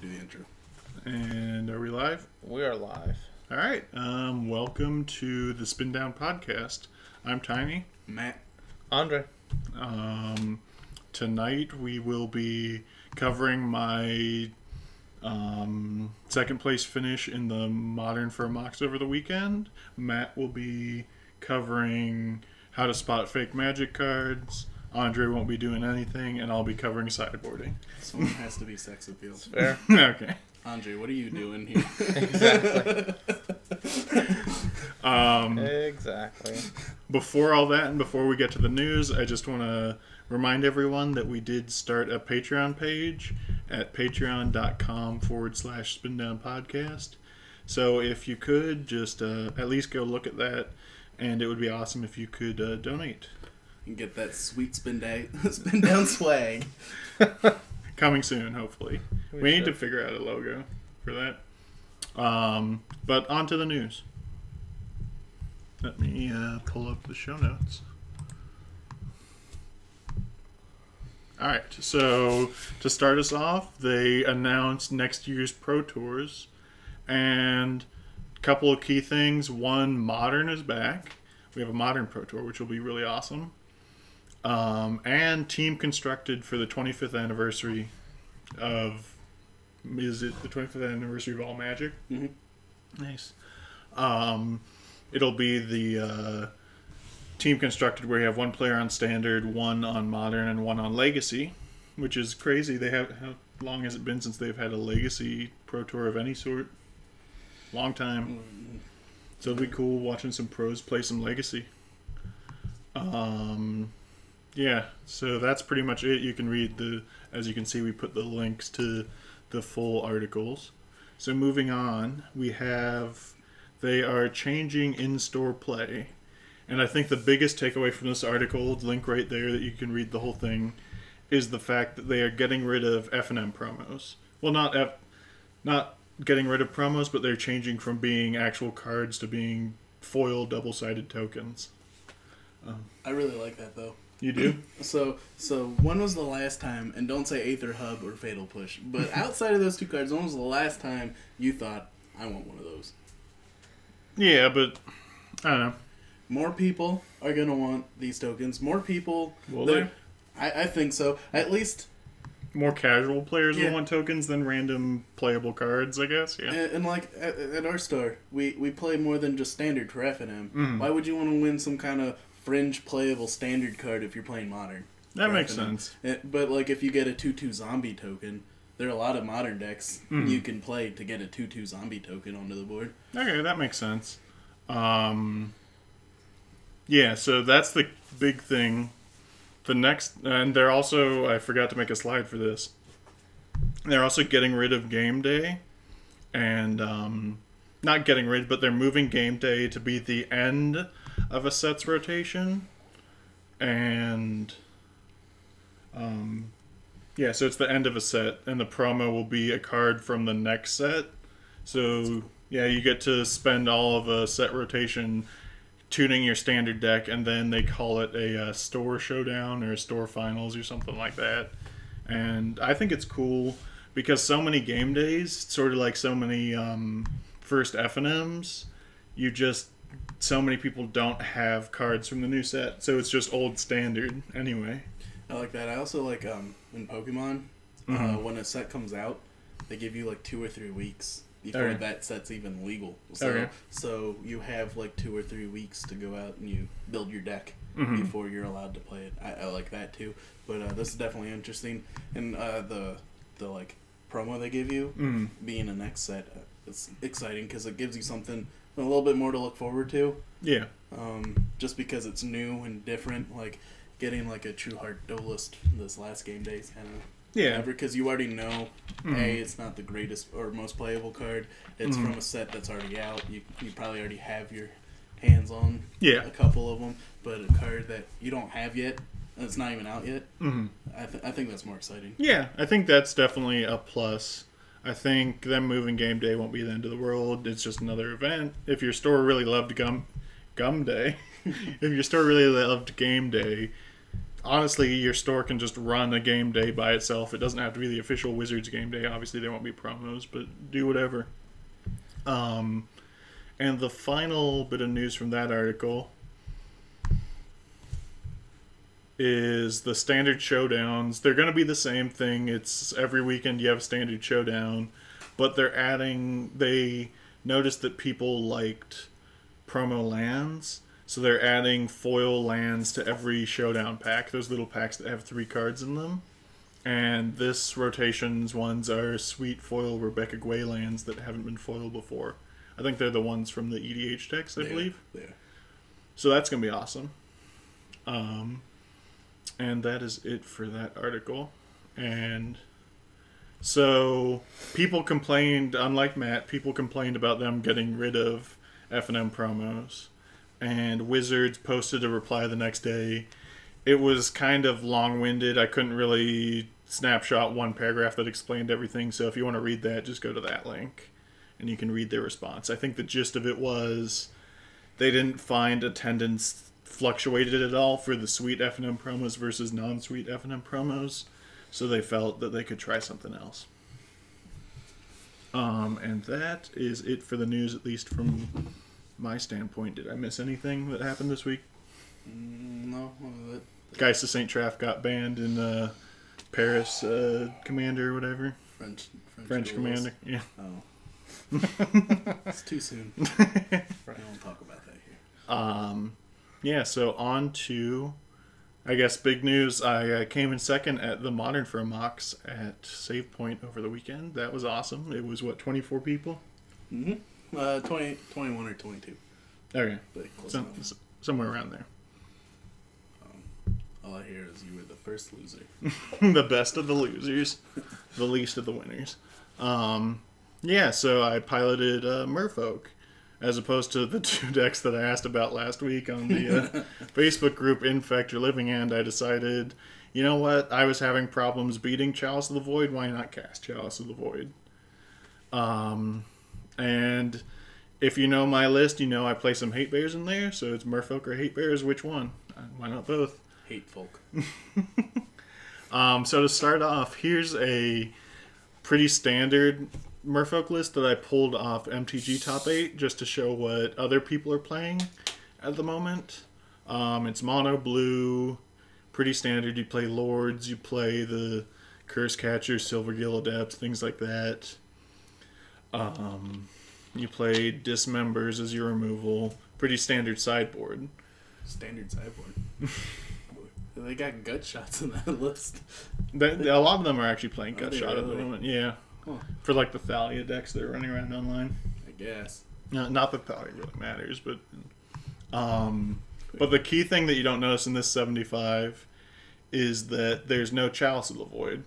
to do the intro. And are we live? We are live. All right. Welcome to the Spin Down Podcast. I'm Tiny. Matt. Andre. Tonight we will be covering my second place finish in the Modern for Mox over the weekend. Matt will be covering how to spot fake magic cards. Andre won't be doing anything, and I'll be covering sideboarding. Someone has to be sex appeal. Fair. Okay. Andre, what are you doing here? Exactly. Exactly. Before all that and before we get to the news, I just want to remind everyone that we did start a Patreon page at patreon.com/spindownpodcast. So if you could, just at least go look at that, and it would be awesome if you could donate. And get that sweet spin down swag. Coming soon, hopefully. We need to figure out a logo for that. But on to the news. Let me pull up the show notes. Alright, so to start us off, they announced next year's Pro Tours. And a couple of key things. One, Modern is back. We have a Modern Pro Tour, which will be really awesome. And team constructed for the 25th anniversary of... Is it the 25th anniversary of All Magic? Mm-hmm. Nice. It'll be the team constructed where you have one player on Standard, one on Modern, and one on Legacy, which is crazy. How long has it been since they've had a Legacy Pro Tour of any sort? Long time. Mm-hmm. So it'll be cool watching some pros play some Legacy. Yeah, so that's pretty much it. You can read as you can see, we put the links to the full articles. So moving on, they are changing in-store play. And I think the biggest takeaway from this article, link right there that you can read the whole thing, is the fact that they are getting rid of F&M promos. Well, not getting rid of promos, but they're changing from being actual cards to being foil double-sided tokens. I really like that, though. You do? So when was the last time, and don't say Aether Hub or Fatal Push, but outside of those two cards, when was the last time you thought, I want one of those? Yeah, but I don't know. More people are going to want these tokens. More people... Will they? I think so. At least... More casual players will want tokens than random playable cards, I guess. Yeah. And like, at our store, we play more than just Standard for F&M. Mm. Why would you want to win some kind of fringe playable Standard card if you're playing Modern? That makes sense. But like, if you get a 2/2 zombie token, there are a lot of Modern decks you can play to get a 2/2 zombie token onto the board. Okay, that makes sense. Yeah, so that's the big thing. The next, and they're also, I forgot to make a slide for this. They're also getting rid of game day, and not getting rid, but they're moving game day to be the end of a set's rotation, and yeah, so it's the end of a set, and the promo will be a card from the next set. So yeah, you get to spend all of a set rotation tuning your standard deck, and then they call it a store showdown or a store finals or something like that. And I think it's cool because so many game days, sort of like so many first F&Ms, so many people don't have cards from the new set, so it's just old standard anyway. I like that. I also like in Pokemon, when a set comes out, they give you like 2 or 3 weeks before that set's even legal. So you have like 2 or 3 weeks to go out and you build your deck before you're allowed to play it. I like that too. But this is definitely interesting. And the like promo they give you being a next set, it's exciting because it gives you something a little bit more to look forward to. Yeah. Just because it's new and different, like getting like a True Heart Duelist this last game day is kind of... Yeah. Because you already know, it's not the greatest or most playable card. It's from a set that's already out. You probably already have your hands on a couple of them. But a card that you don't have yet, and it's not even out yet, I think that's more exciting. Yeah, I think that's definitely a plus. I think them moving game day won't be the end of the world. It's just another event. If your store really loved Gum Day, if your store really loved Game Day, honestly, your store can just run a game day by itself. It doesn't have to be the official Wizards game day. Obviously, there won't be promos, but do whatever. And the final bit of news from that article is the standard showdowns. They're going to be the same thing. It's every weekend you have a standard showdown, but they noticed that people liked promo lands, so they're adding foil lands to every showdown pack, those little packs that have 3 cards in them. And this rotation's ones are sweet foil Rebecca Gway lands that haven't been foiled before. I think they're the ones from the EDH decks, I believe. Yeah. So that's going to be awesome. And that is it for that article. And so people complained, unlike Matt, people complained about them getting rid of F&M promos. And Wizards posted a reply the next day. It was kind of long-winded. I couldn't really snapshot one paragraph that explained everything. So if you want to read that, just go to that link and you can read their response. I think the gist of it was they didn't find attendance fluctuated at all for the sweet F&M promos versus non-sweet F&M promos, so they felt that they could try something else. And that is it for the news, at least from my standpoint. Did I miss anything that happened this week? No. Geist of St. Traff got banned in Paris Commander or whatever. French Commander, yeah. Oh. It's too soon. I don't talk about that here. Yeah, so on to, I guess, big news. I came in second at the Modern for Mox at Save Point over the weekend. That was awesome. It was, 24 people? Mm-hmm. 21 or 22. Okay. But somewhere around there. All I hear is you were the first loser. The best of the losers. The least of the winners. Yeah, so I piloted Merfolk. As opposed to the 2 decks that I asked about last week on the Facebook group Infect Your Living End, I decided, you know what? I was having problems beating Chalice of the Void. Why not cast Chalice of the Void? And if you know my list, you know I play some Hate Bears in there. So it's Merfolk or Hate Bears. Which one? Why not both? Hate folk. So to start off, here's a pretty standard Merfolk list that I pulled off MTG Top 8 just to show what other people are playing at the moment. It's mono blue, pretty standard. You play Lords, you play the Curse Catchers, Silver Gill Adepts, things like that. You play Dismembers as your removal. Pretty standard sideboard. Standard sideboard. They got gut shots in that list. A lot of them are actually playing gut shot at the really? moment. Yeah. Huh. For like the Thalia decks that are running around online. I guess. No, not that Thalia really matters, but the key thing that you don't notice in this 75 is that there's no Chalice of the Void.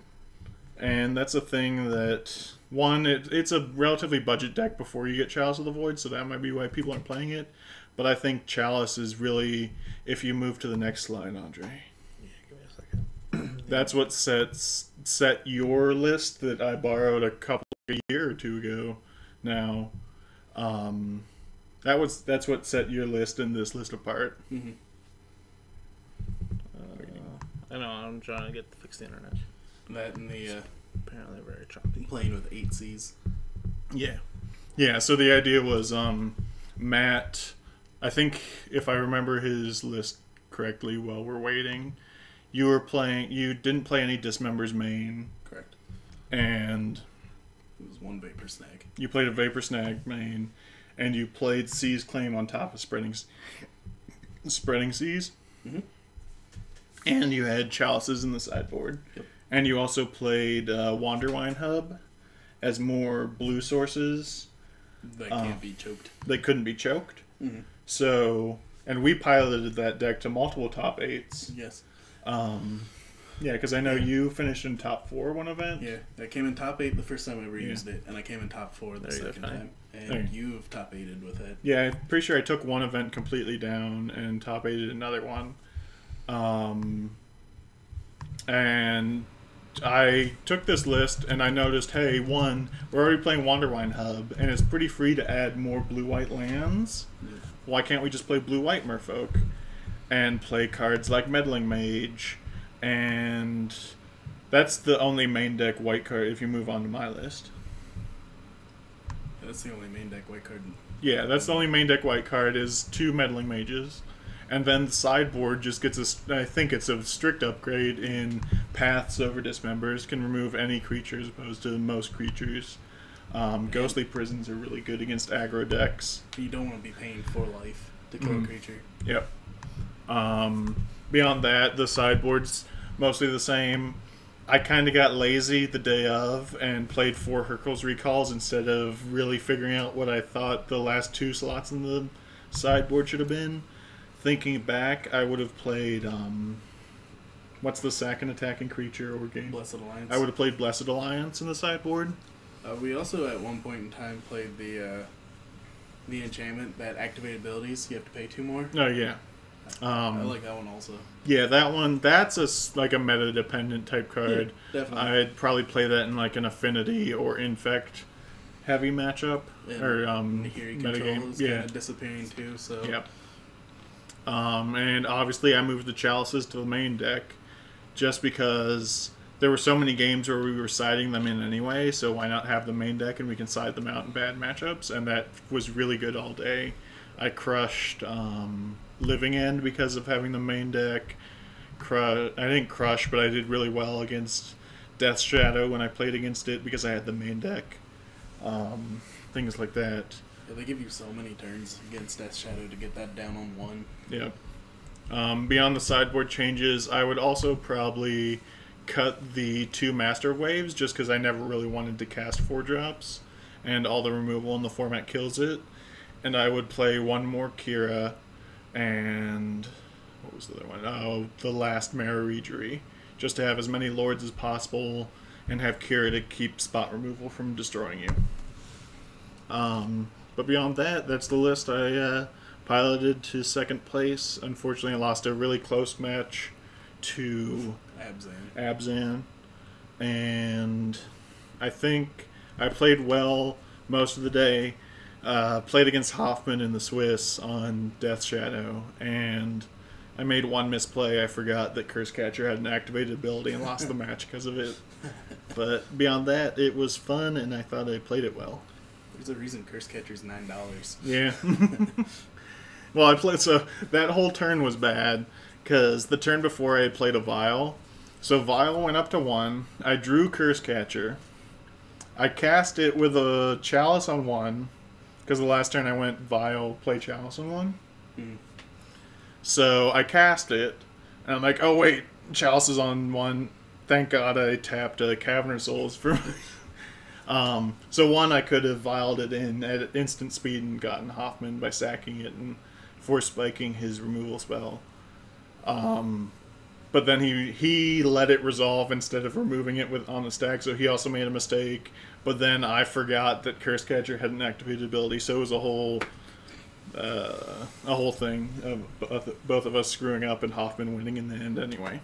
And that's a thing that, one, it's a relatively budget deck before you get Chalice of the Void, so that might be why people aren't playing it. But I think Chalice is really, if you move to the next slide, Andre. Yeah, give me a second. That's what set your list that I borrowed a year or two ago now. That's what set your list and this list apart. Mm-hmm. I know, I'm trying to get to fix the internet. That and the Apparently very choppy. playing with 8 Cs. Yeah, so the idea was Matt, I think if I remember his list correctly while we're waiting, you didn't play any Dismembers main. Correct. And it was 1 Vapor Snag. You played a Vapor Snag main, and you played Sea's Claim on top of Spreading Seas. Mm-hmm. And you had Chalices in the sideboard. Yep. And you also played Wanderwine Hub as more blue sources. That can't be choked. They couldn't be choked. Mm-hmm. So, and we piloted that deck to multiple top 8s. Yes. Yeah, because I know you finished in top 4 one event. Yeah, I came in top 8 the first time I ever used it, and I came in top 4 the second time. And you've top 8'd with it. Yeah, I'm pretty sure I took one event completely down and top 8'd another one. And I took this list and I noticed, hey, one, we're already playing Wanderwine Hub, and it's pretty free to add more blue-white lands. Yeah. Why can't we just play blue-white Merfolk and play cards like Meddling Mage And that's the only main deck white card if you move on to my list. That's the only main deck white card. Yeah, that's the only main deck white card is 2 Meddling Mages. And then the sideboard just gets I think it's a strict upgrade in Paths over Dismembers. Can remove any creature as opposed to most creatures. Ghostly Prisons are really good against aggro decks. You don't want to be paying 4 life to kill a creature. Yep. Beyond that, the sideboard's mostly the same. I kind of got lazy the day of and played 4 Hercules Recalls instead of really figuring out what I thought the last 2 slots in the sideboard should have been. Thinking back, I would have played, what's the second attacking creature or game? Blessed Alliance. I would have played Blessed Alliance in the sideboard. We also, at one point in time, played the enchantment that activated abilities. You have to pay 2 more. Oh, yeah. I like that one also. Yeah, that one, that's like a meta-dependent type card. Yeah, definitely. I'd probably play that in like an Affinity or Infect heavy matchup. And or Nahiri control is kind of disappearing too, so... Yep. And obviously I moved the Chalices to the main deck just because there were so many games where we were siding them in anyway, so why not have the main deck and we can side them out in bad matchups, and that was really good all day. I crushed Living End because of having the main deck. I didn't crush, but I did really well against Death Shadow when I played against it because I had the main deck. Things like that. Yeah, they give you so many turns against Death Shadow to get that down on 1. Yep. Beyond the sideboard changes, I would also probably cut the 2 Master Waves just because I never really wanted to cast 4-drops, and all the removal in the format kills it. And I would play 1 more Kira, and what was the other one? Oh, the last Mara Regery, just to have as many Lords as possible and have Kira to keep spot removal from destroying you. But beyond that, that's the list I piloted to 2nd place. Unfortunately, I lost a really close match to Abzan. And I think I played well most of the day. Played against Hoffman in the Swiss on Death Shadow, and I made 1 misplay. I forgot that Curse Catcher had an activated ability and lost the match because of it. But beyond that, it was fun, and I thought I played it well. There's a reason Curse Catcher's $9. Yeah. Well, I played, so that whole turn was bad, because the turn before I had played a Vial. So Vial went up to 1. I drew Curse Catcher. I cast it with a Chalice on 1. Because the last turn I went Vial, play Chalice on 1. So I cast it, and I'm like, oh wait, Chalice is on 1. Thank God I tapped Cavern of Souls for so 1, I could have vialed it in at instant speed and gotten Hoffman by sacking it and force spiking his removal spell. But then he let it resolve instead of removing it on the stack, so he also made a mistake. But then I forgot that Curse Catcher had an activated ability, so it was a whole thing of both of us screwing up and Hoffman winning in the end anyway.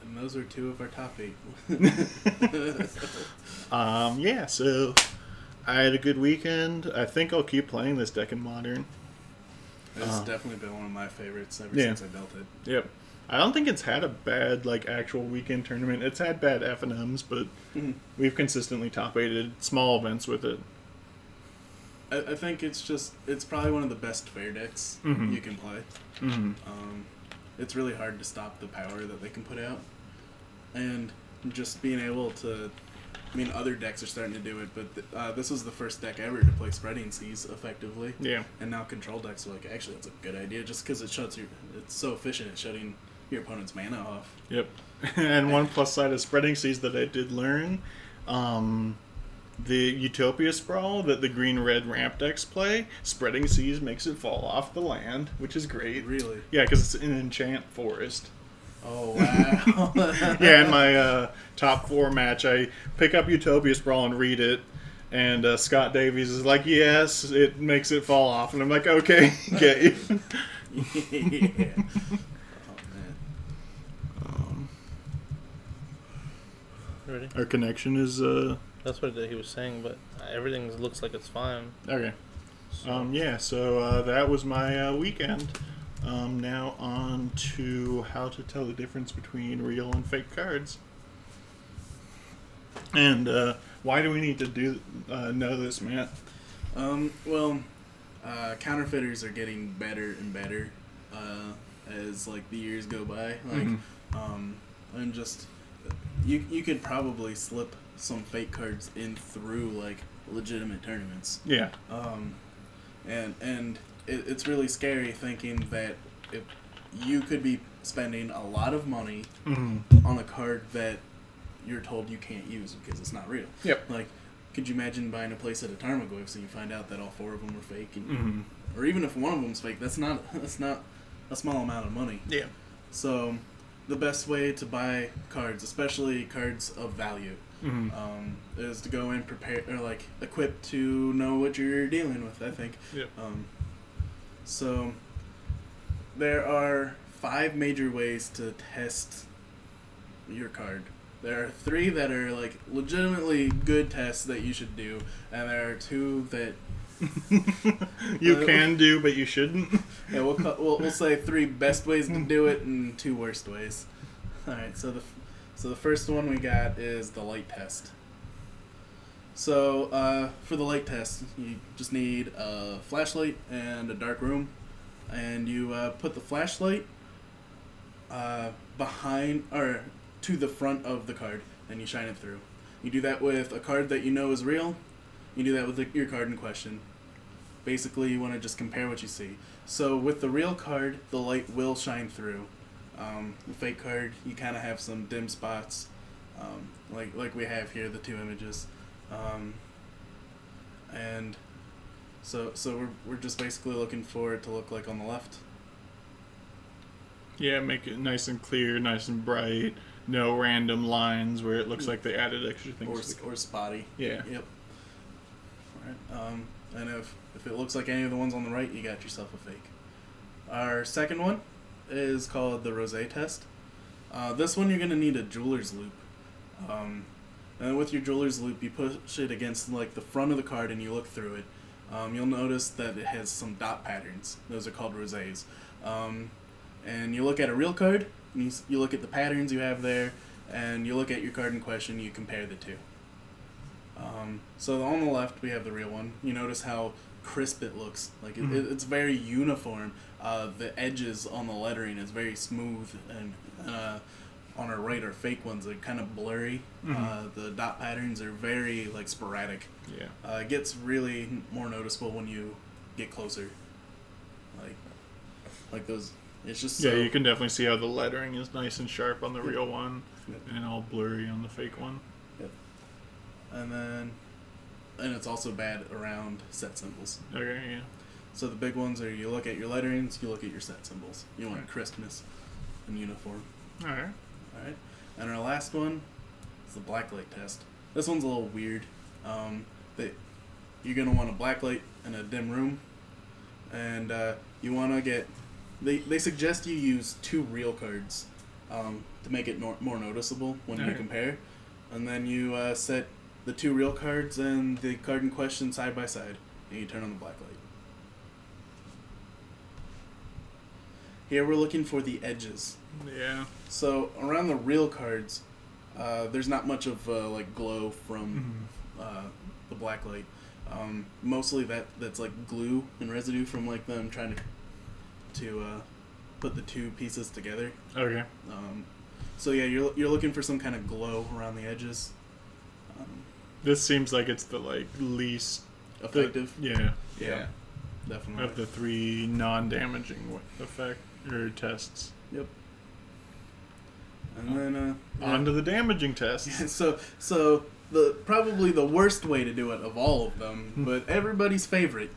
And those are 2 of our top 8. Yeah, so I had a good weekend. I think I'll keep playing this deck in Modern. It's definitely been one of my favorites ever since I built it. Yep. I don't think it's had a bad actual weekend tournament. It's had bad FNMs, but we've consistently top 8'd small events with it. I think it's probably one of the best fair decks you can play. It's really hard to stop the power that they can put out. And just being able to... I mean, other decks are starting to do it, but this was the first deck ever to play Spreading Seas effectively. Yeah. And now control decks are like, actually, that's a good idea, just because it's so efficient at shutting your opponent's mana off. Yep. And one plus side of Spreading Seas that I did learn, the Utopia Sprawl that the green-red ramp decks play, Spreading Seas makes it fall off the land, which is great. Really? Yeah, because it's an enchant forest. Oh, wow. Yeah, in my top 4 match, I pick up Utopia Sprawl and read it, and Scott Davies is like, yes, it makes it fall off. And I'm like, okay, get you. Yeah. Ready? Our connection is... That's what he was saying, but everything looks like it's fine. Okay. So. Yeah, so that was my weekend. Now on to how to tell the difference between real and fake cards. And why do we need to know this, Matt? Counterfeiters are getting better and better as like the years go by. Like, and just you could probably slip some fake cards in through like legitimate tournaments. Yeah. And it's really scary thinking that if you could be spending a lot of money on a card that you're told you can't use because it's not real. Yep. Like, could you imagine buying a playset of Tarmogoyfs and you find out that all 4 of them are fake, and, or even if one of them's fake, that's not a small amount of money. Yeah. So, the best way to buy cards, especially cards of value, is to go in prepared or like equipped to know what you're dealing with. I think. Yeah. So, there are 5 major ways to test your card. There are 3 that are like legitimately good tests that you should do, and there are 2 that you can do, but you shouldn't. Yeah, we'll say 3 best ways to do it and 2 worst ways. All right, so the first one we got is the light test. So for the light test, you just need a flashlight and a dark room, and you put the flashlight behind or to the front of the card, and you shine it through. You do that with a card that you know is real. You do that with your card in question. Basically, you want to just compare what you see. So with the real card, the light will shine through. The fake card, you kind of have some dim spots, like we have here, the 2 images. And so we're just basically looking for it to look like on the left. Yeah, make it nice and clear, nice and bright. No random lines where it looks like they added extra things. Or spotty. Yeah. Yep. Alright. And if it looks like any of the ones on the right, you got yourself a fake. Our second one is called the rosé test. This one you're going to need a jeweler's loop. And with your jeweler's loop, you push it against like the front of the card and you look through it. You'll notice that it has some dot patterns. Those are called rosés. And you look at a real card, and you look at the patterns you have there, and you look at your card in question, you compare the 2. So on the left, we have the real one. You notice how crisp it looks. Like it's very uniform. The edges on the lettering is very smooth, and on our right, our fake ones are kind of blurry. The dot patterns are very like sporadic. Yeah. It gets really more noticeable when you get closer. Like those. It's just so, yeah, you can definitely see how the lettering is nice and sharp on the real one, and all blurry on the fake one. Yep. And it's also bad around set symbols. Okay, yeah. So the big ones are you look at your letterings, you look at your set symbols. You want crispness and uniform. All right. All right. And our last one is the blacklight test. This one's a little weird. That you're gonna want a blacklight in a dim room, and you want to get. They suggest you use 2 real cards to make it more noticeable when you compare. And then you set the 2 real cards and the card in question side by side, and you turn on the black light. Here we're looking for the edges. Yeah. So around the real cards, there's not much of like glow from the black light. Mostly that's like glue and residue from like them trying to put the 2 pieces together. Okay. So yeah, you're looking for some kind of glow around the edges. This seems like it's the like least effective. Yeah. Definitely. Of the 3 non-damaging effect or tests. Yep. And then on to the damaging tests. So probably the worst way to do it of all of them, but everybody's favorite.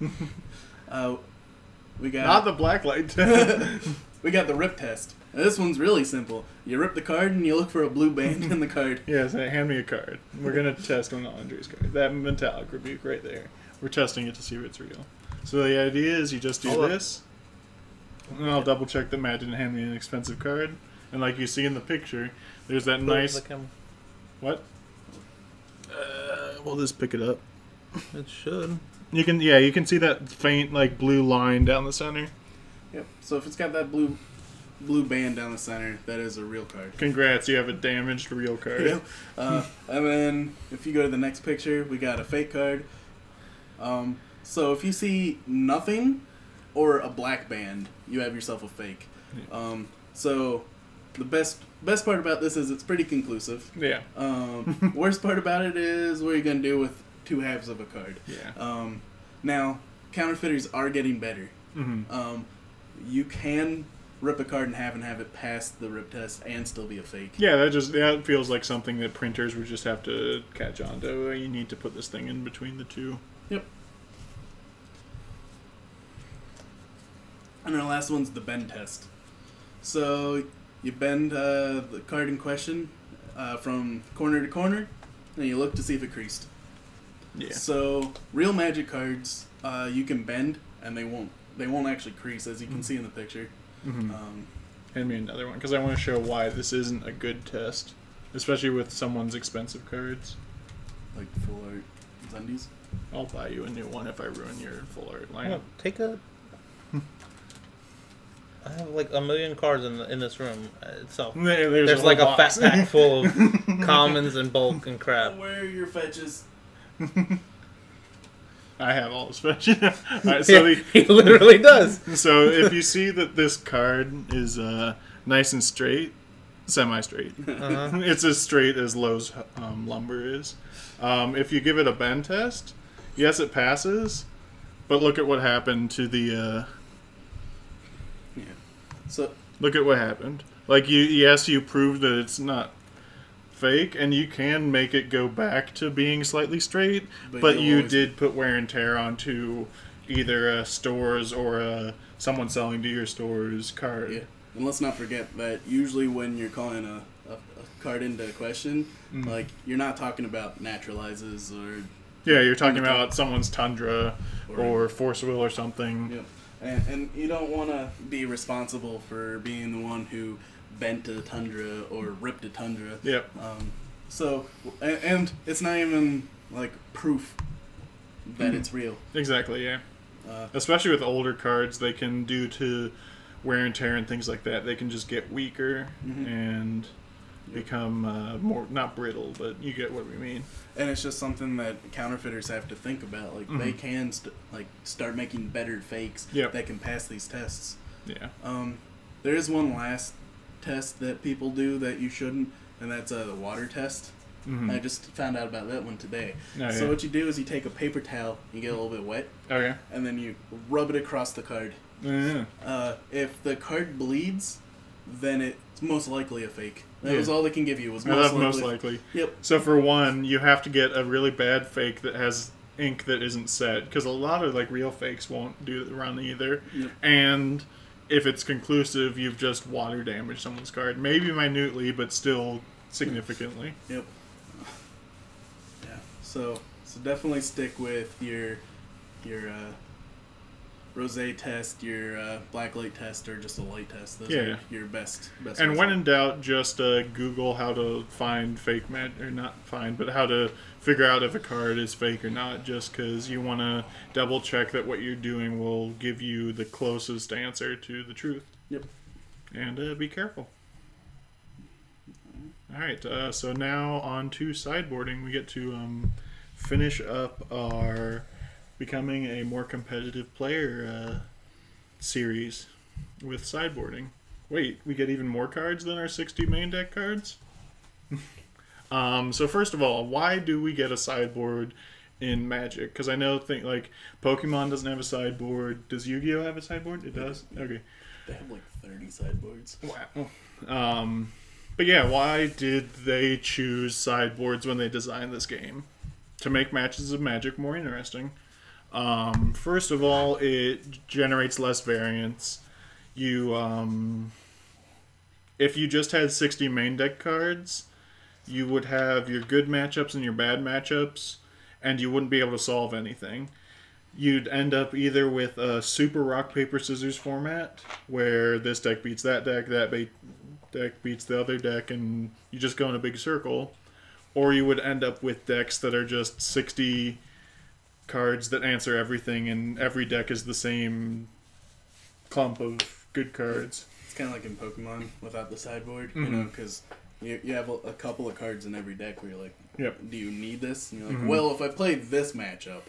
We got not the blacklight. We got the rip test. Now, this one's really simple. You rip the card and you look for a blue band in the card. Yes, hand me a card. We're gonna test on Andre's card. That metallic rebuke right there. We're testing it to see if it's real. So the idea is you just do this, and I'll double check that Matt didn't hand me an expensive card. And like you see in the picture, there's that nice. What? We'll just pick it up. It should. You can see that faint like blue line down the center. Yep. So if it's got that blue band down the center, that is a real card. Congrats, you have a damaged real card. Yep. And then if you go to the next picture, we got a fake card. So if you see nothing or a black band, you have yourself a fake. So the best part about this is it's pretty conclusive. Yeah. Worst part about it is what you're gonna do with two halves of a card. Yeah. Now counterfeiters are getting better. Mm-hmm. You can rip a card in half and have it pass the rip test and still be a fake. Yeah, that feels like something that printers would just have to catch on to. You need to put this thing in between the two. Yep. And our last one's the bend test. So you bend the card in question from corner to corner, and you look to see if it creased. Yeah. So real Magic cards, you can bend, and they won't actually crease, as you can see in the picture. Mm-hmm. Hand me another one, because I want to show why this isn't a good test, especially with someone's expensive cards. Like full art Zundies. I'll buy you a new one if I ruin your full art line. No, take a. I have like a million cards in this room itself. There's like a fat pack full of commons and bulk and crap. Where are your fetches? I have all the fetches. Alright, so Yeah, he literally does. So if you see that this card is nice and straight, semi-straight, it's as straight as Lowe's lumber is. If you give it a bend test, yes, it passes, but look at what happened to the. So look at what happened. Like you proved that it's not fake, and you can make it go back to being slightly straight, but you did put wear and tear onto either a store's or someone selling to your store's card. Yeah, and let's not forget that usually when you're calling a card into question, like you're not talking about naturalizes or. Yeah, you're talking about someone's Tundra or Force Will or something. Yep. And you don't want to be responsible for being the one who bent a Tundra or ripped a Tundra. Yep. So, and it's not even like proof that it's real. Exactly, yeah. Especially with older cards, they can, due to wear and tear and things like that, they can just get weaker and become more, not brittle, but you get what we mean. And it's just something that counterfeiters have to think about. Like they can start making better fakes that can pass these tests. Yeah. There is one last test that people do that you shouldn't, and that's the water test. I just found out about that one today. So what you do is you take a paper towel, you get a little bit wet, and then you rub it across the card. If the card bleeds, then it's most likely a fake. That was all they can give you. Was most likely. Yep. So for one, you have to get a really bad fake that has ink that isn't set, because a lot of like real fakes won't run either. Yep. And if it's conclusive, you've just water damaged someone's card, maybe minutely, but still significantly. Yep. Yeah. So definitely stick with your rosé test, your blacklight test, or just a light test. Those are your best. And when in doubt, just Google how to find fake or not find, but how to figure out if a card is fake or not. Just because you want to double check that what you're doing will give you the closest answer to the truth. Yep. And be careful. All right. So now on to sideboarding. We get to finish up our becoming a more competitive player series with sideboarding. Wait, we get even more cards than our 60 main deck cards? So first of all, why do we get a sideboard in Magic? Because I know like Pokemon doesn't have a sideboard. Does Yu-Gi-Oh have a sideboard? It does? Okay. They have like 30 sideboards. Wow. But yeah, why did they choose sideboards when they designed this game? To make matches of Magic more interesting. First of all, it generates less variance. You, if you just had 60 main deck cards, you would have your good matchups and your bad matchups, and you wouldn't be able to solve anything. You'd end up either with a super rock, paper, scissors format, where this deck beats that deck, deck beats the other deck, and you just go in a big circle. Or you would end up with decks that are just 60 cards that answer everything, and every deck is the same clump of good cards. It's kind of like in Pokemon without the sideboard, you know, because you have a couple of cards in every deck where you're like, do you need this? And you're like, well, if I play this matchup,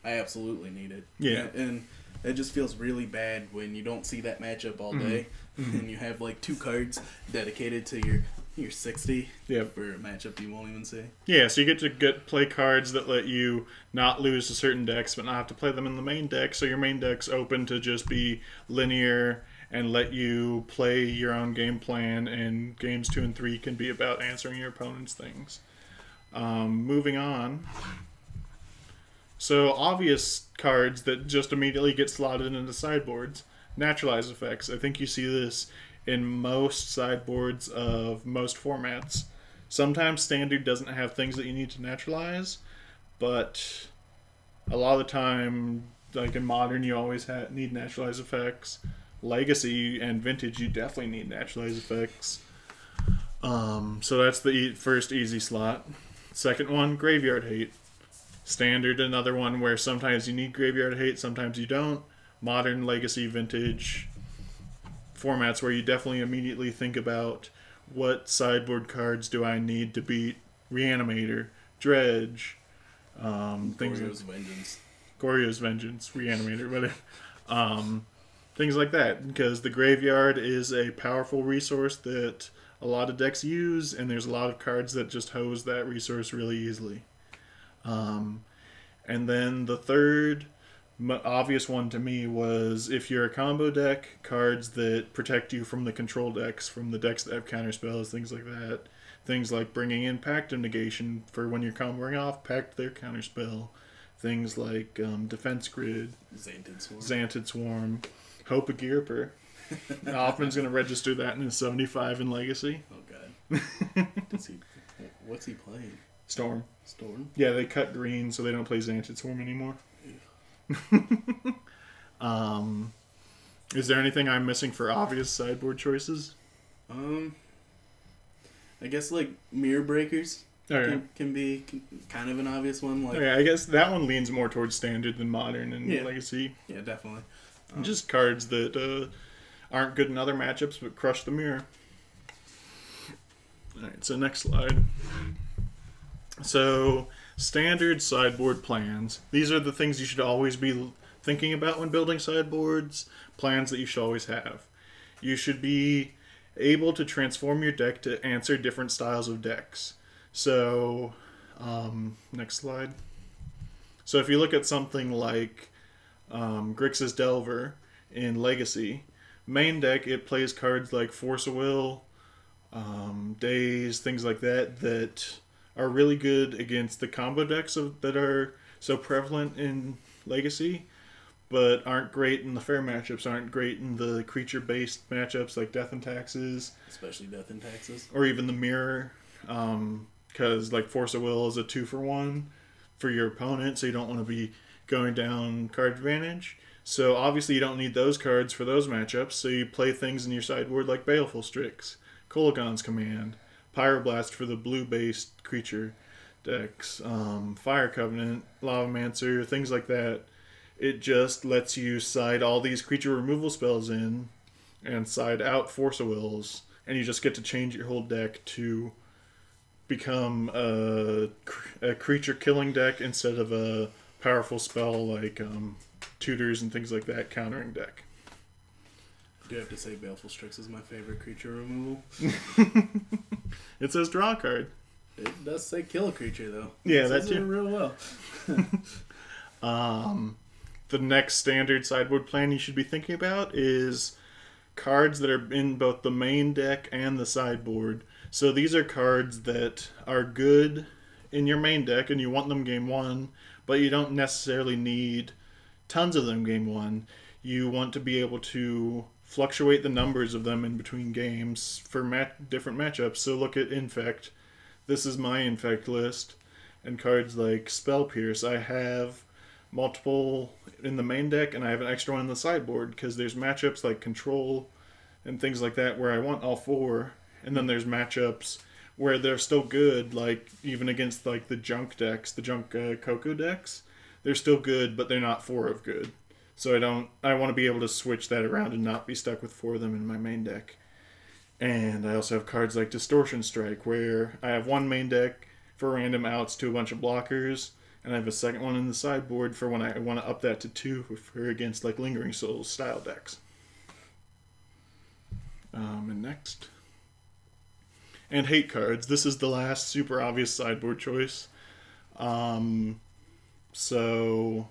I absolutely need it. Yeah. And it just feels really bad when you don't see that matchup all day, and you have like 2 cards dedicated to your 60 for a matchup you won't even see. Yeah, so you get to play cards that let you not lose to certain decks, but not have to play them in the main deck, so your main deck's open to just be linear and let you play your own game plan, and games 2 and 3 can be about answering your opponent's things. Moving on. So obvious cards that just immediately get slotted into sideboards. Naturalize effects. I think you see this in most sideboards of most formats. Sometimes Standard doesn't have things that you need to naturalize, but a lot of the time, like in Modern, you always need naturalize effects. Legacy and Vintage, you definitely need naturalize effects. So that's the first easy slot. Second one, Graveyard Hate. Standard, another one where sometimes you need Graveyard Hate, sometimes you don't. Modern, Legacy, Vintage formats where you definitely immediately think about what sideboard cards do I need to beat Reanimator, Dredge, Goryo's Vengeance. Goryo's Vengeance, Reanimator, whatever. Things like that, because the graveyard is a powerful resource that a lot of decks use, and there's a lot of cards that just hose that resource really easily. And then the third obvious one to me was, if you're a combo deck, cards that protect you from the control decks, from the decks that have counterspells, things like that. Things like bringing in Pact of Negation for when you're comboing off, Pact their counterspell. Things like Defense Grid, Xantid Swarm, Hope of Gearper. Hoffman's going to register that in his 75 in Legacy. Oh, God. What's he playing? Storm. Storm? Yeah, they cut green, so they don't play Xantid Swarm anymore. Is there anything I'm missing for obvious sideboard choices? I guess like Mirror Breakers can be kind of an obvious one. Like, I guess that one leans more towards Standard than Modern and Legacy. Yeah, definitely. Just cards that aren't good in other matchups but crush the mirror. Alright, so next slide. So, standard sideboard plans. These are the things you should always be thinking about when building sideboards. Plans that you should always have. You should be able to transform your deck to answer different styles of decks. So, next slide. So if you look at something like Grixis Delver in Legacy, main deck, it plays cards like Force of Will, Daze, things like that, that are really good against the combo decks that are so prevalent in Legacy, but aren't great in the fair matchups, aren't great in the creature-based matchups like Death and Taxes. Especially Death and Taxes. Or even the Mirror, because like Force of Will is a 2-for-1 for your opponent, so you don't want to be going down card advantage. So obviously you don't need those cards for those matchups, so you play things in your sideboard like Baleful Strix, Kolaghan's Command, Pyroblast for the blue-based creature decks, Fire Covenant, Lavamancer, things like that. It just lets you side all these creature removal spells in and side out Force of Wills, and you just get to change your whole deck to become a creature killing deck instead of a powerful spell like Tutors and things like that countering deck. I do have to say Baleful Strix is my favorite creature removal. It says draw a card. It does say kill a creature though. Yeah, that's it real well. The next standard sideboard plan you should be thinking about is cards that are in both the main deck and the sideboard. So these are cards that are good in your main deck and you want them game 1, but you don't necessarily need tons of them game 1. You want to be able to fluctuate the numbers of them in between games for different matchups. So look at Infect. This is my Infect list. And cards like Spell Pierce. I have multiple in the main deck and I have an extra one in the sideboard because there's matchups like Control and things like that where I want all 4. And then there's matchups where they're still good, like even against like the junk decks, the junk Coco decks. They're still good, but they're not 4 of good. So I want to be able to switch that around and not be stuck with 4 of them in my main deck. And I also have cards like Distortion Strike, where I have one main deck for random outs to a bunch of blockers, and I have a second one in the sideboard for when I want to up that to 2 for against like Lingering Souls style decks. And next. And hate cards. This is the last super obvious sideboard choice. So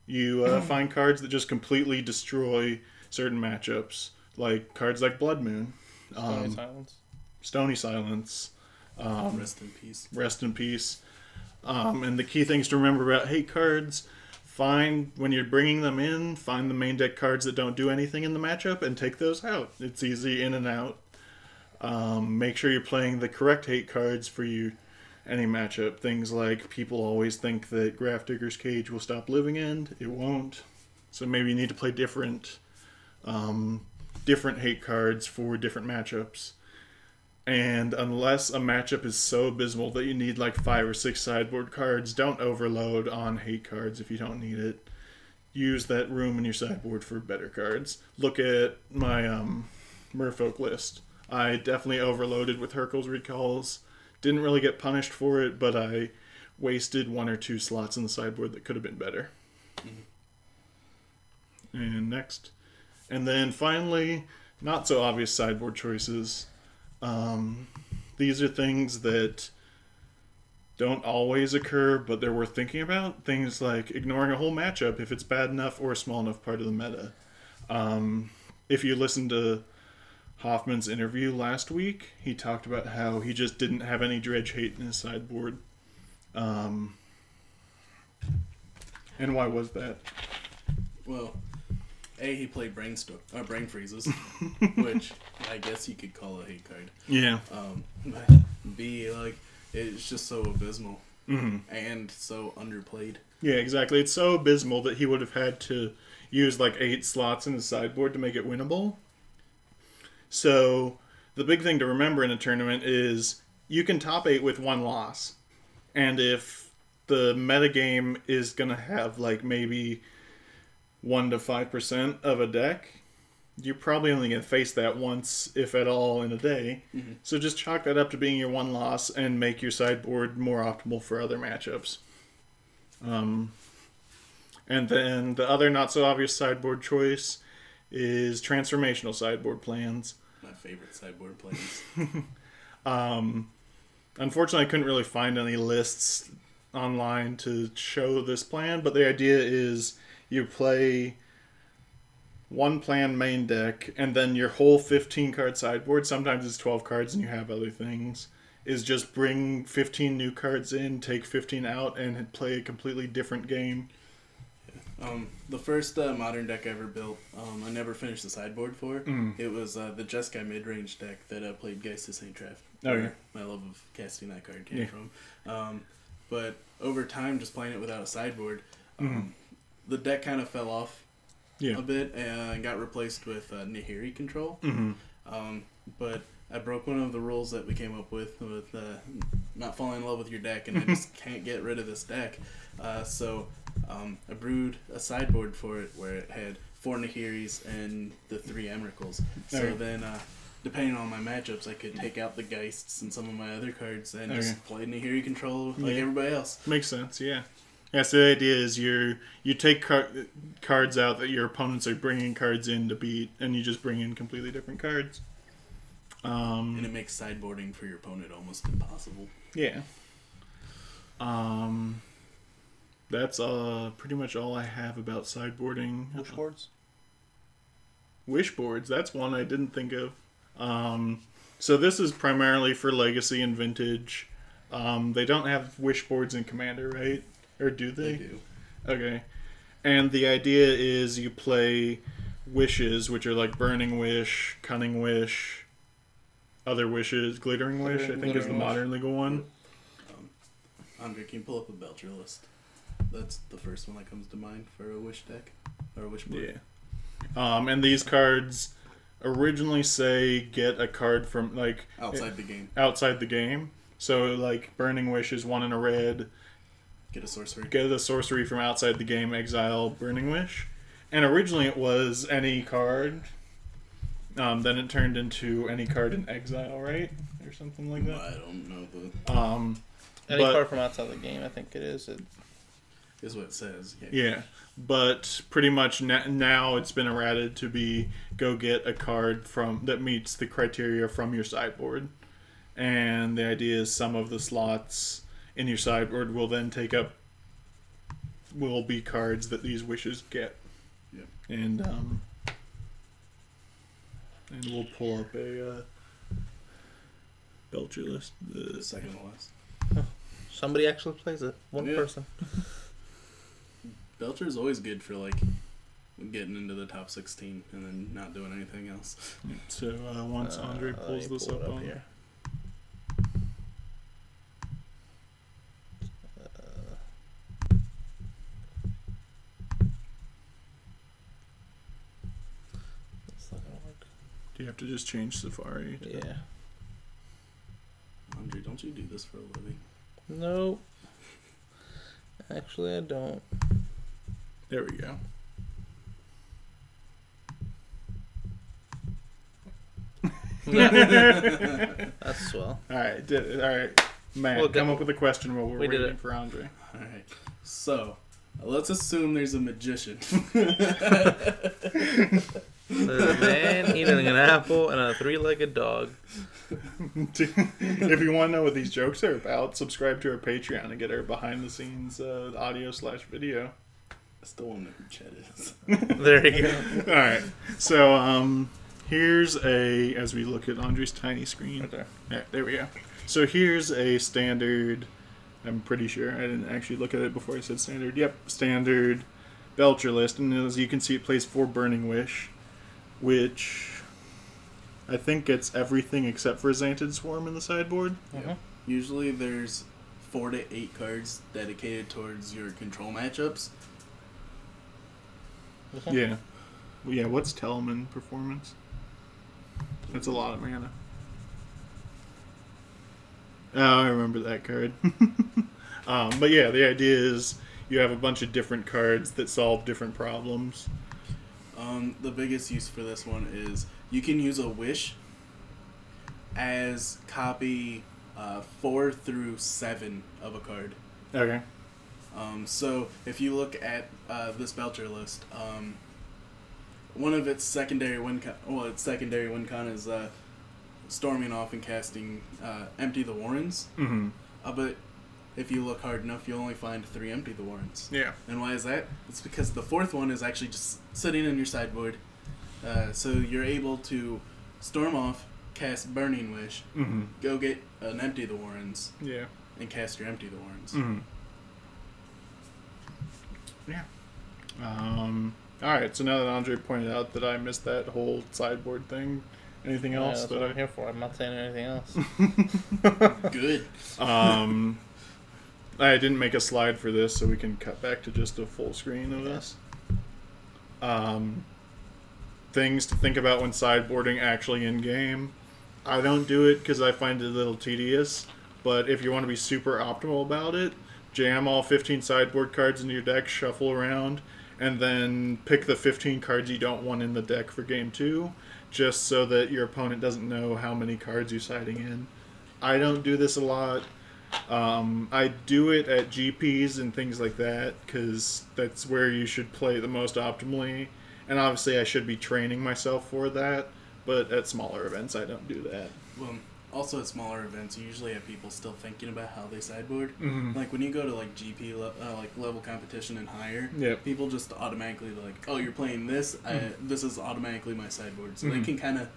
you find cards that just completely destroy certain matchups, like cards like Blood Moon. Stony Silence. Rest in peace. Rest in peace. And the key things to remember about hate cards: when you're bringing them in, find the main deck cards that don't do anything in the matchup and take those out. It's easy in and out. Make sure you're playing the correct hate cards for any matchup. Things like people always think that Grafdigger's Cage will stop Living End. It won't. So maybe you need to play different hate cards for different matchups. And unless a matchup is so abysmal that you need like 5 or 6 sideboard cards, don't overload on hate cards if you don't need it. Use that room in your sideboard for better cards. Look at my Merfolk list. I definitely overloaded with Hurkyl's Recalls. Didn't really get punished for it, but I wasted 1 or 2 slots in the sideboard that could have been better. Mm-hmm. And next. And then finally, not so obvious sideboard choices. These are things that don't always occur, but they're worth thinking about. Things like ignoring a whole matchup if it's bad enough or a small enough part of the meta. If you listen to Hoffman's interview last week, he talked about how he just didn't have any dredge hate in his sideboard. And why was that? Well, A, he played Brain Freezes, which I guess you could call a hate card. Yeah. But B, like, it's just so abysmal. Mm-hmm. And so underplayed. Yeah, exactly. It's so abysmal that he would have had to use like 8 slots in his sideboard to make it winnable. So the big thing to remember in a tournament is you can top 8 with 1 loss. And if the metagame is going to have like maybe 1 to 5% of a deck, you're probably only going to face that once, if at all, in a day. Mm-hmm. So just chalk that up to being your 1 loss and make your sideboard more optimal for other matchups. And then the other not so obvious sideboard choice is transformational sideboard plans. My favorite sideboard plans. Unfortunately, I couldn't really find any lists online to show this plan, but the idea is you play 1 plan main deck, and then your whole 15-card sideboard, sometimes it's 12 cards and you have other things, is just bring 15 new cards in, take 15 out, and play a completely different game. The first modern deck I ever built, I never finished the sideboard for. It was the Jeskai mid-range deck that played Geist of St. Traff. Okay. My love of casting that card came from. But over time, just playing it without a sideboard, the deck kind of fell off a bit and got replaced with Nahiri control. But I broke one of the rules that we came up with not falling in love with your deck, and I just can't get rid of this deck. So I brewed a sideboard for it where it had 4 Nahiris and the 3 Emrakuls. So then, depending on my matchups, I could take out the Geists and some of my other cards and just play Nahiri control like everybody else. Makes sense, yeah. Yeah, so the idea is you take cards out that your opponents are bringing cards in to beat, and you just bring in completely different cards. And it makes sideboarding for your opponent almost impossible. Yeah. That's pretty much all I have about sideboarding. Wishboards? Wishboards, that's one I didn't think of. So this is primarily for Legacy and Vintage. They don't have wishboards in Commander, right? Or do they? They do. Okay. And the idea is you play wishes, which are like Burning Wish, Cunning Wish, Other Wishes, Glittering Wish, I think is the modern legal one. Andre, can you pull up a Belcher list? That's the first one that comes to mind for a wish deck. Or a wishboard. Yeah. And these cards originally say get a card from, like... outside the game. Outside the game. So, like, Burning Wish is 1 in a red. Get a sorcery. Get a sorcery from outside the game, exile Burning Wish. And originally it was any card. Then it turned into any card in exile, right? Or something like that. I don't know the... any card from outside the game, I think it is. It is what it says. Yeah. But pretty much now it's been errated to be go get a card that meets the criteria from your sideboard. And the idea is some of the slots in your sideboard will then will be cards that these wishes get. Yep. And we'll pull up a Belcher list. The second to last. Somebody actually plays it. One person. Belcher is always good for like getting into the top 16 and then not doing anything else. So once Andre pulls this up on here. Do you have to just change Safari? Yeah. Andre, don't you do this for a living? No. Actually, I don't. There we go. That's swell. All right, Matt, come up with a question while we're waiting for Andre. All right. So, let's assume there's a magician. There's a man eating an apple and a three-legged dog. If you want to know what these jokes are about, subscribe to our Patreon and get our behind-the-scenes audio/video. I still won't know who Chet is. There you go. All right. So here's as we look at Andre's tiny screen. Right there. Yeah, there we go. So here's a standard. I'm pretty sure I didn't actually look at it before I said standard. Yep, standard Belcher list, and as you can see, it plays 4 Burning Wish, which I think gets everything except for Xantid Swarm in the sideboard. Yeah. Usually there's 4 to 8 cards dedicated towards your control matchups. Yeah. Well, yeah, what's Telman performance? That's a lot of mana. Oh, I remember that card. But yeah, the idea is you have a bunch of different cards that solve different problems. The biggest use for this one is you can use a wish as copy 4 through 7 of a card. Okay. So if you look at this Belcher list, one of its secondary win con is storming off and casting Empty the Warrens. Mm-hmm. But if you look hard enough, you'll only find 3 Empty the Warrens. Yeah. And why is that? It's because the 4th one is actually just sitting in your sideboard. So you're able to storm off, cast Burning Wish, go get an Empty the Warrens, and cast your Empty the Warrens. Mm-hmm. Yeah. Alright, so now that Andre pointed out that I missed that whole sideboard thing, anything else that's that what I'm here for? I'm not saying anything else. Good. I didn't make a slide for this, so we can cut back to just a full screen of this. Things to think about when sideboarding actually in-game. I don't do it because I find it a little tedious, but if you want to be super optimal about it, jam all 15 sideboard cards into your deck, shuffle around, and then pick the 15 cards you don't want in the deck for game 2, just so that your opponent doesn't know how many cards you're siding in. I don't do this a lot. I do it at GPs and things like that, because that's where you should play the most optimally, and obviously I should be training myself for that, but at smaller events I don't do that. Well, also at smaller events, you usually have people still thinking about how they sideboard. Mm-hmm. Like when you go to like GP level competition and higher, people just automatically like, oh, you're playing this. This is automatically my sideboard, so they can kind of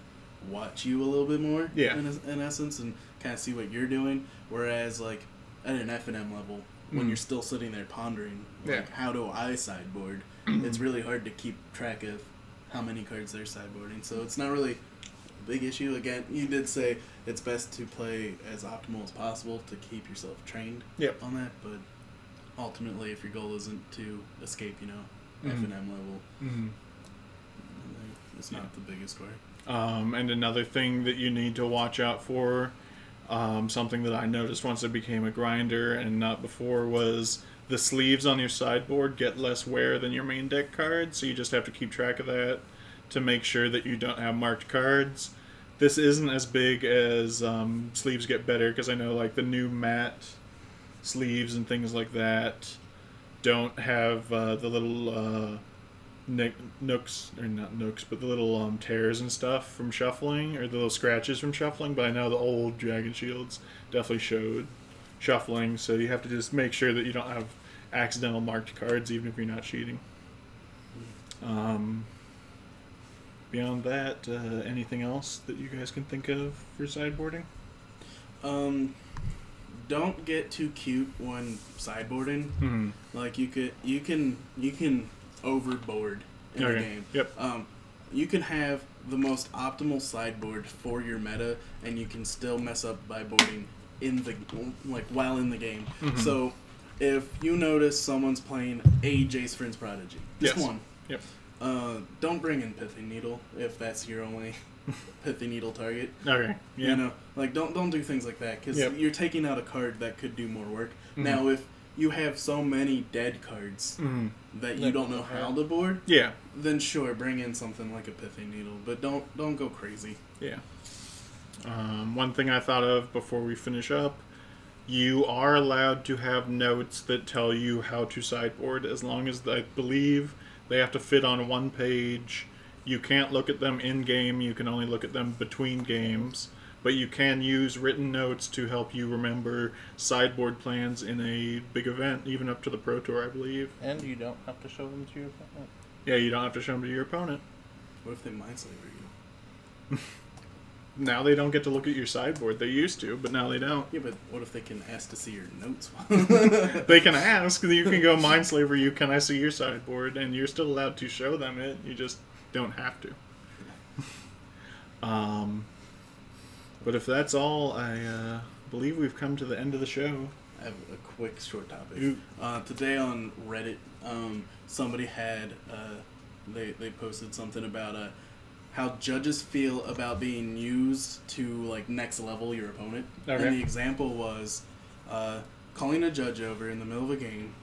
watch you a little bit more. In essence, and kind of see what you're doing. Whereas like at an F&M level, when you're still sitting there pondering, like, how do I sideboard? It's really hard to keep track of how many cards they're sideboarding. So it's not really a big issue. Again, you did say it's best to play as optimal as possible to keep yourself trained on that. But ultimately, if your goal isn't to escape, F&M level, it's not the biggest worry. And another thing that you need to watch out for, Something that I noticed once I became a grinder and not before was the sleeves on your sideboard get less wear than your main deck cards, so you just have to keep track of that to make sure that you don't have marked cards. This isn't as big as sleeves get better, because I know like the new matte sleeves and things like that don't have the little nooks, or not nooks, but the little tears and stuff from shuffling, or the little scratches from shuffling. But I know the old Dragon Shields definitely showed shuffling, so you have to just make sure that you don't have accidental marked cards, even if you're not cheating. Beyond that, anything else that you guys can think of for sideboarding? Don't get too cute when sideboarding. Mm-hmm. Like you can overboard in the game. Yep. You can have the most optimal sideboard for your meta, and you can still mess up by boarding while in the game. Mm-hmm. So if you notice someone's playing a Jace Prince Prodigy, just one. Yep. Don't bring in Pithy Needle if that's your only Pithy Needle target. Okay. Yeah. You know, like don't do things like that, because you're taking out a card that could do more work. Mm-hmm. Now, if you have so many dead cards that you don't know how to board, then sure, bring in something like a Pithy Needle, but don't go crazy. Yeah. One thing I thought of before we finish up, you are allowed to have notes that tell you how to sideboard, as long as I believe they have to fit on one page. You can't look at them in-game, you can only look at them between games. But you can use written notes to help you remember sideboard plans in a big event, even up to the Pro Tour, I believe. And you don't have to show them to your opponent. Yeah, you don't have to show them to your opponent. What if they mindslaver you? Now they don't get to look at your sideboard. They used to, but now they don't. Yeah, but what if they can ask to see your notes? They can ask. You can go mindslaver you, can I see your sideboard? And you're still allowed to show them it. You just don't have to. But if that's all, I believe we've come to the end of the show. I have a quick, short topic. Today on Reddit, somebody had they posted something about how judges feel about being used to like next level your opponent. Okay. And the example was calling a judge over in the middle of a game,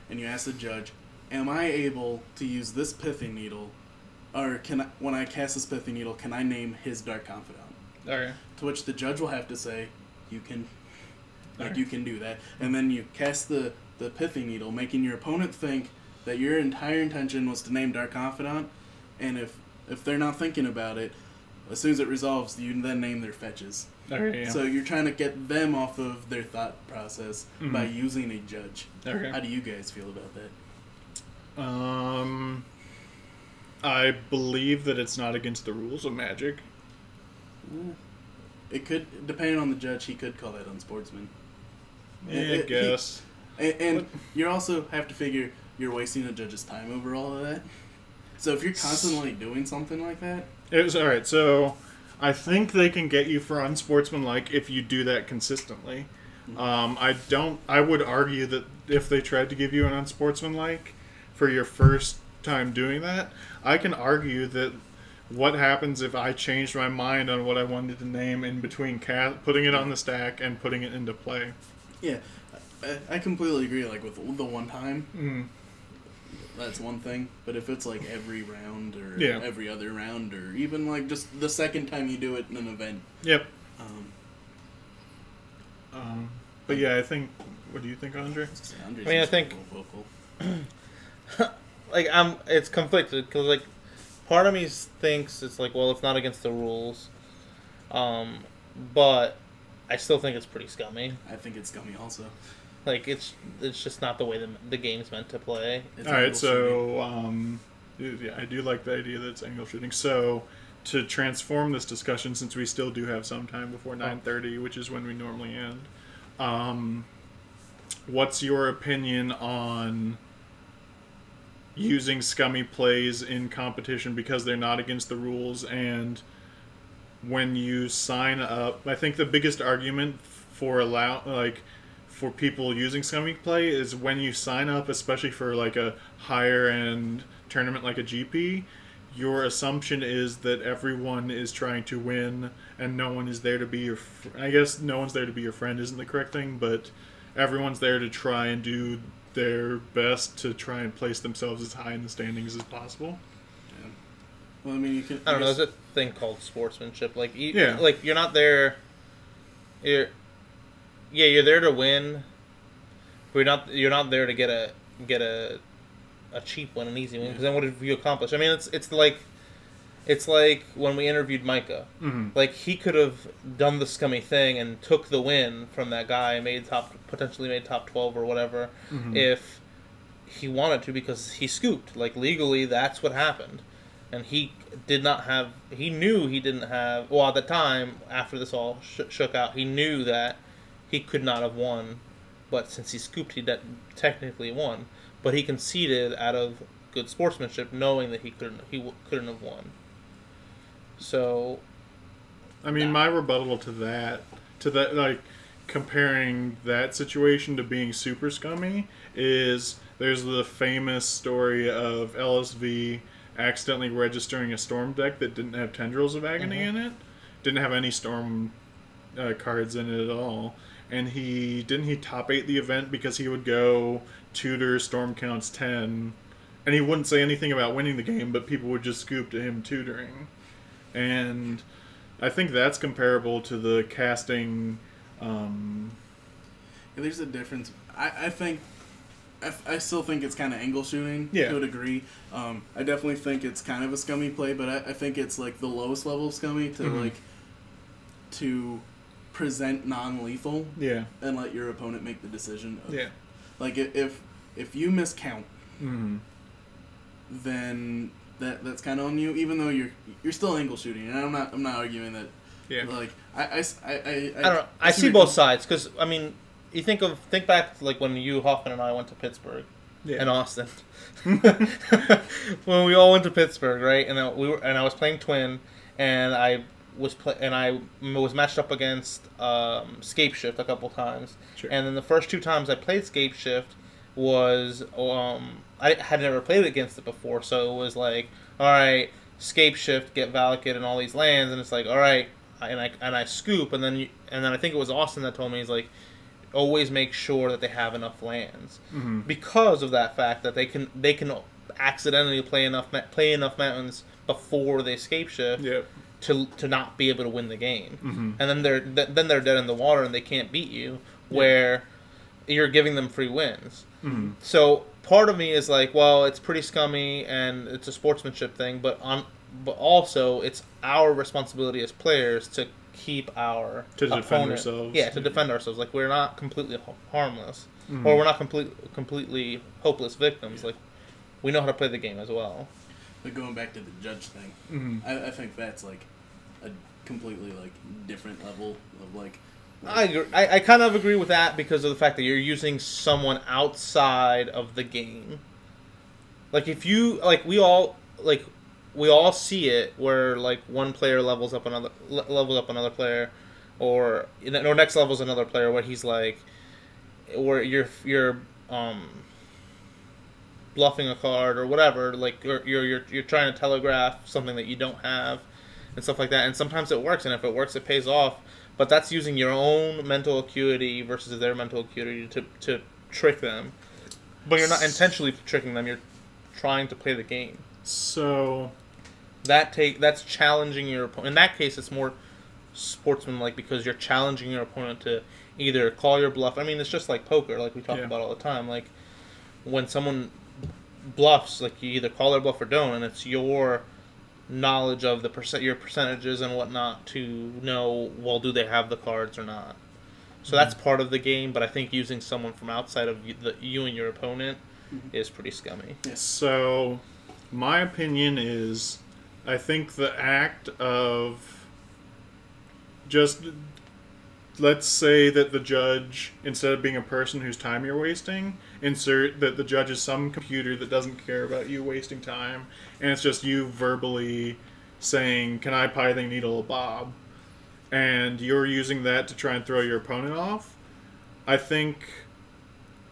and you ask the judge, "Am I able to use this Pithy Needle, or when I cast this Pithy Needle, can I name his Dark Confidant?" Okay. To which the judge will have to say, "You can." You can do that, and then you cast the Pithy Needle, making your opponent think that your entire intention was to name Dark Confidant, and if they're not thinking about it, as soon as it resolves, you then name their fetches. Okay, yeah. So you're trying to get them off of their thought process by using a judge. Okay. How do you guys feel about that? I believe that it's not against the rules of Magic. It could, depending on the judge, he could call that unsportsman. Yeah, I guess. And you also have to figure you're wasting a judge's time over all of that. So if you're constantly doing something like that... Alright, so I think they can get you for unsportsmanlike if you do that consistently. I would argue that if they tried to give you an unsportsmanlike for your first time doing that, I can argue that what happens if I changed my mind on what I wanted to name in between putting it on the stack and putting it into play. Yeah, I completely agree. Like with the one time, that's one thing. But if it's like every round or every other round, or even like just the second time you do it in an event. Yep. But yeah, I think. What do you think, Andre? I think. Like it's conflicted because like part of me thinks it's like, well, it's not against the rules, but I still think it's pretty scummy. I think it's scummy also. Like it's just not the way the game's meant to play. All right, so I do like the idea that it's angle shooting. So to transform this discussion, since we still do have some time before 9:30, which is when we normally end, what's your opinion on using scummy plays in competition because they're not against the rules? And when you sign up, I think the biggest argument for for people using scummy play is when you sign up, especially for like a higher end tournament like a GP, your assumption is that everyone is trying to win and no one is there to be your I guess no one's there to be your friend isn't the correct thing, but everyone's there to try and do their best to try and place themselves as high in the standings as possible. Yeah. Well, I mean, you can. I don't know. There's a thing called sportsmanship. Like, yeah. Like you're not there. You're there to win. But you're not there to get a cheap win, an easy win. Because then what have you accomplished? I mean, it's like when we interviewed Micah. Mm-hmm. Like, he could have done the scummy thing and took the win from that guy and potentially made top 12 or whatever, mm-hmm. if he wanted to, because he scooped. Like, legally, that's what happened. And he knew he didn't have, well, at the time, after this all shook out, he knew that he could not have won. But since he scooped, he technically won. But he conceded out of good sportsmanship, knowing that he couldn't have won. So, I mean, my rebuttal to that, like, comparing that situation to being super scummy, is there's the famous story of LSV accidentally registering a storm deck that didn't have Tendrils of Agony mm-hmm. in it, didn't have any storm cards in it at all, and he top 8 the event because he would go tutor storm counts 10, and he wouldn't say anything about winning the game, but people would just scoop to him tutoring. And I think that's comparable to the casting. There's a difference. I think I still think it's kind of angle shooting to a degree. I definitely think it's kind of a scummy play, but I think it's like the lowest level of scummy to mm-hmm. to present non-lethal. Yeah. And let your opponent make the decision. Yeah. Like if you miscount, mm-hmm. then that's kind of on you. Even though you're still angle shooting, and I'm not arguing that. Yeah. Like I don't know. I see both sides, because I mean, you think back to like when you, Hoffman, and I went to Pittsburgh and Austin. When we all went to Pittsburgh, right? And I was playing Twin, and I was matched up against Scapeshift a couple times. Sure. And then the first 2 times I played Scapeshift was I had never played against it before, so it was like, all right, Scapeshift, get Valakut and all these lands, and it's like, all right, and I scoop, and then I think it was Austin that told me, he's like, always make sure that they have enough lands, mm-hmm. because of that fact that they can accidentally play enough mountains before they Scapeshift. Yep. To not be able to win the game, mm-hmm. and then they're dead in the water and they can't beat you, where you're giving them free wins. Mm-hmm. So part of me is like, well, it's pretty scummy and it's a sportsmanship thing, but also it's our responsibility as players to keep our defend ourselves. Yeah, to defend ourselves. Like, we're not completely harmless, mm-hmm. or we're not completely hopeless victims. Like, we know how to play the game as well. But going back to the judge thing, mm-hmm. I think that's like a completely like different level of like. I agree. I kind of agree with that, because of the fact that you're using someone outside of the game. Like, if you we all see it where like one player levels up another player, or next levels another player, where he's like, where you're bluffing a card or whatever, like you're trying to telegraph something that you don't have and stuff like that, and sometimes it works, and if it works, it pays off, but that's using your own mental acuity versus their mental acuity to trick them, but you're not intentionally tricking them, you're trying to play the game. So that's challenging your opponent. In that case, it's more sportsmanlike, because you're challenging your opponent to either call your bluff. I mean, it's just like poker, like we talk about all the time. Like, when someone bluffs, like, you either call their bluff or don't, and it's your knowledge of your percentages and whatnot to know, well, do they have the cards or not. So that's part of the game, but I think using someone from outside of you and your opponent is pretty scummy. So my opinion is, I think the act of just, let's say that the judge, instead of being a person whose time you're wasting, insert that the judge is some computer that doesn't care about you wasting time, and it's just you verbally saying, can I pithing needle a bob? And you're using that to try and throw your opponent off. I think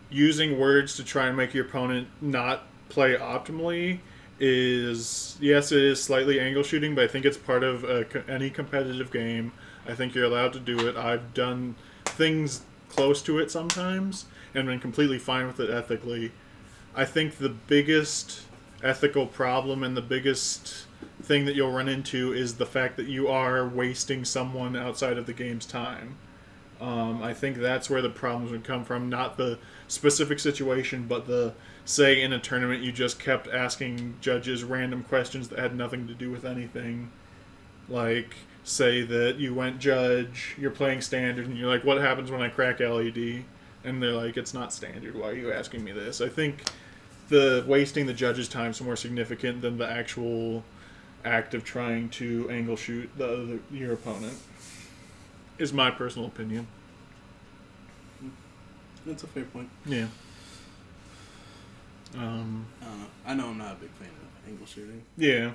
using words to try and make your opponent not play optimally is, yes, it is slightly angle shooting, but I think it's part of any competitive game. I think you're allowed to do it. I've done things close to it sometimes and been completely fine with it ethically. I think the biggest ethical problem and the biggest thing that you'll run into is the fact that you are wasting someone outside of the game's time. I think that's where the problems would come from, not the specific situation, but the, say in a tournament you just kept asking judges random questions that had nothing to do with anything. Like, say that you went judge, you're playing standard, and you're like, what happens when I crack LED? And they're like, it's not standard, why are you asking me this? I think the wasting the judge's time is more significant than the actual act of trying to angle shoot your opponent, is my personal opinion. That's a fair point. Yeah. I don't know. I know I'm not a big fan of angle shooting. Yeah.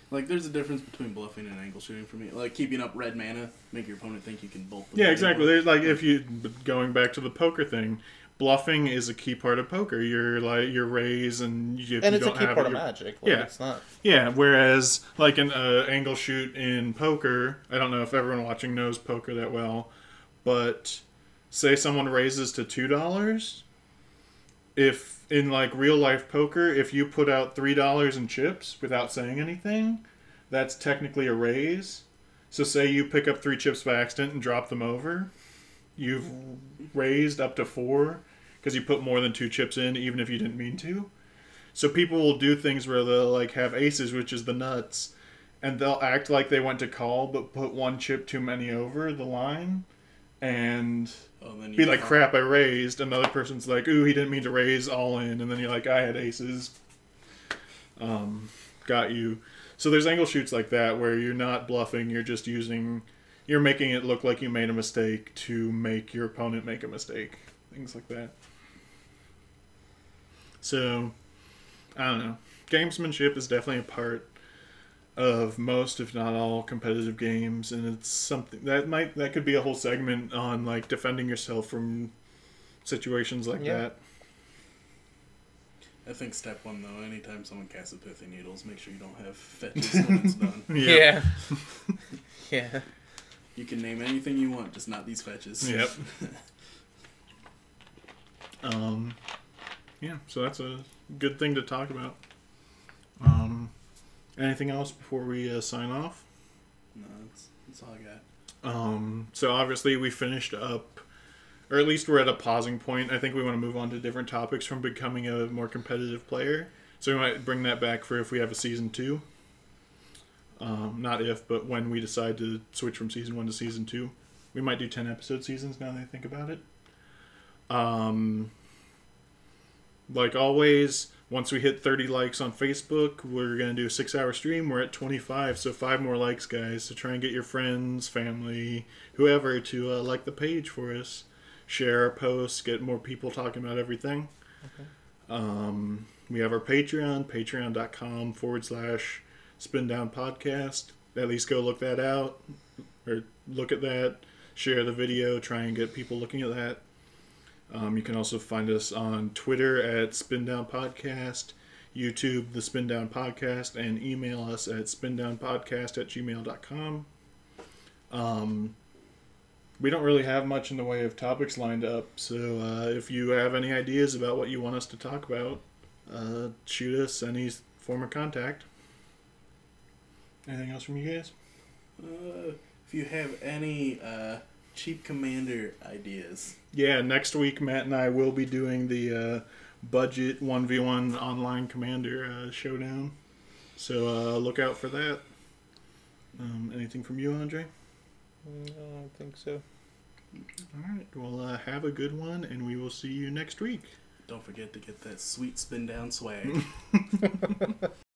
Like, there's a difference between bluffing and angle shooting for me. Like, keeping up red mana, make your opponent think you can bolt them. Yeah, exactly. There's, like, if you, going back to the poker thing, bluffing is a key part of poker. You're like, your raise, and if and you it's don't a key have part it, of Magic. Like, yeah, it's not. Yeah, whereas like an angle shoot in poker, I don't know if everyone watching knows poker that well, but say someone raises to $2, if in like real life poker, if you put out $3 in chips without saying anything, that's technically a raise. So say you pick up 3 chips by accident and drop them over, you've raised up to 4 because you put more than 2 chips in, even if you didn't mean to. So people will do things where they'll like have aces, which is the nuts, and they'll act like they went to call but put 1 chip too many over the line, and be like, crap, I raised. Another person's like, ooh, he didn't mean to raise, all in, and then you're like, I had aces. Got you. So there's angle shoots like that where you're not bluffing, you're just you're making it look like you made a mistake to make your opponent make a mistake. Things like that. So, I don't know. Gamesmanship is definitely a part of most, if not all, competitive games, and it's something that could be a whole segment on like defending yourself from situations like that. I think step 1 though, anytime someone casts a pithy needles, make sure you don't have fetches when it's done. Yeah. Yeah. You can name anything you want, just not these fetches. Yep. Yeah, so that's a good thing to talk about. Anything else before we sign off? No, that's all I got. So obviously we finished up, or at least we're at a pausing point. I think we want to move on to different topics from becoming a more competitive player. So we might bring that back for if we have a season 2. Not if, but when we decide to switch from season 1 to season 2. We might do 10 episode seasons now that I think about it. Like always, once we hit 30 likes on Facebook, we're going to do a 6-hour stream. We're at 25, so 5 more likes, guys. So try and get your friends, family, whoever to like the page for us. Share our posts, get more people talking about everything. Okay. We have our Patreon, patreon.com/spindownpodcast. At least go look that out, or look at that, share the video, try and get people looking at that. You can also find us on Twitter at SpinDownPodcast, YouTube, The Spin Down Podcast, and email us at spindownpodcast@gmail.com. We don't really have much in the way of topics lined up, so if you have any ideas about what you want us to talk about, shoot us any form of contact. Anything else from you guys? If you have any cheap commander ideas. Yeah, next week Matt and I will be doing the budget 1v1 online commander showdown. So look out for that. Anything from you, Andre? No, I don't think so. Alright, well have a good one, and we will see you next week. Don't forget to get that sweet spin down swag.